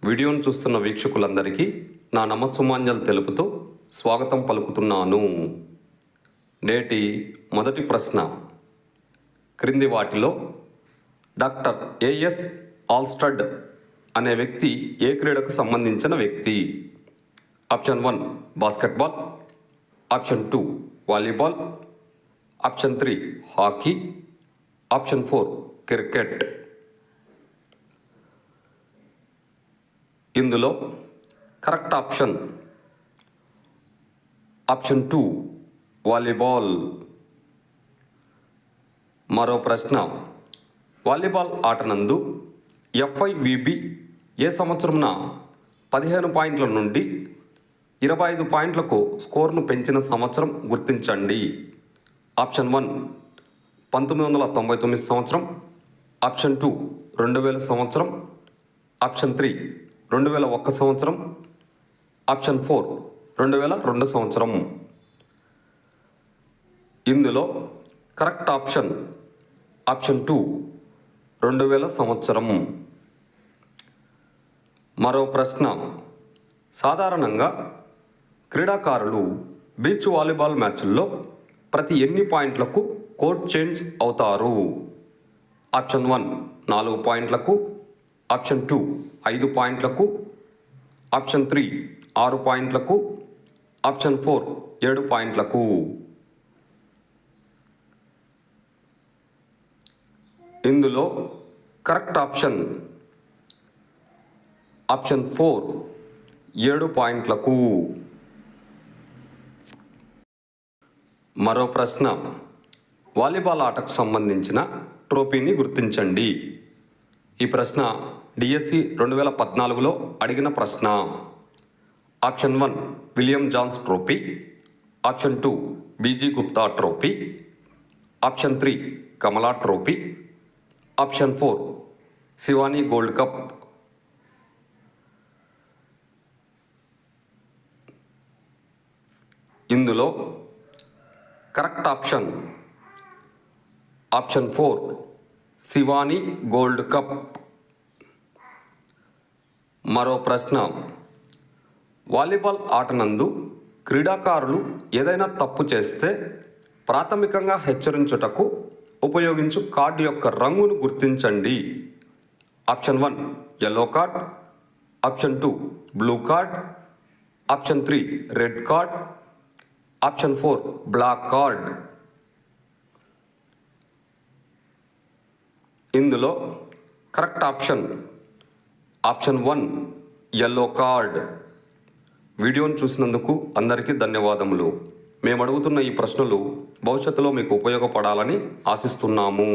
వీడియోను చూస్తున్న వీక్షకులందరికీ నా నమస్సుమాంజలు తెలుపుతూ స్వాగతం పలుకుతున్నాను. నేటి మొదటి ప్రశ్న, క్రింది వాటిలో డాక్టర్ ఏఎస్ ఆల్స్టడ్ అనే వ్యక్తి ఏ క్రీడకు సంబంధించిన వ్యక్తి? Option 1 basketball, option 2 volleyball, option 3 hockey, option 4 cricket. ఇందులో కరెక్ట్ ఆప్షన్ ఆప్షన్ 2 వాలీబాల్. మరో ప్రశ్న, వాలీబాల్ ఆటనందు ఎఫ్ఐవిబి ఏ సంవత్సరంన 15 పాయింట్ల నుండి 25 పాయింట్లకు స్కోర్ను పెంచిన సంవత్సరం గుర్తించండి. ఆప్షన్ 1 1999 సంవత్సరం, ఆప్షన్ 2 2000 సంవత్సరం, ఆప్షన్ 3 2001 సంవత్సరం, ఆప్షన్ 4 2002 సంవత్సరం. ఇందులో కరెక్ట్ ఆప్షన్ ఆప్షన్ 2 2000 సంవత్సరం. మరో ప్రశ్న, సాధారణంగా క్రీడాకారులు బీచ్ వాలీబాల్ మ్యాచ్ల్లో ప్రతి ఎన్ని పాయింట్లకు కోర్ట్ చేంజ్ అవుతారు? ఆప్షన్ 1 4 పాయింట్లకు, ఆప్షన్ 2 5 పాయింట్లకు, ఆప్షన్ 3 6 పాయింట్లకు, ఆప్షన్ 4 7 పాయింట్లకు. ఇందులో కరెక్ట్ ఆప్షన్ ఆప్షన్ 4 7 పాయింట్లకు. మరో ప్రశ్న, వాలీబాల్ ఆటకు సంబంధించిన ట్రోఫీని గుర్తించండి. ఈ ప్రశ్న డిఎస్సి 2014లో అడిగిన ప్రశ్న. Option 1 William Jones trophy, option 2 BG Gupta trophy, option 3 Kamala trophy, option 4 Shivani gold cup. ఇందులో correct option option 4 Shivani gold cup. మరో ప్రశ్న, వాలీబాల్ ఆటనందు క్రీడాకారులు ఏదైనా తప్పు చేస్తే ప్రాథమికంగా హెచ్చరించుటకు ఉపయోగించు కార్డు యొక్క రంగును గుర్తించండి. Option 1 yellow card, option 2 blue card, option 3 red card, option 4 black card. ఇందులో correct option option 1 yellow card. వీడియోను చూసినందుకు అందరికీ ధన్యవాదములు. మేము అడుగుతున్న ఈ ప్రశ్నలు భవిష్యత్తులో మీకు ఉపయోగపడాలని ఆశిస్తున్నాము.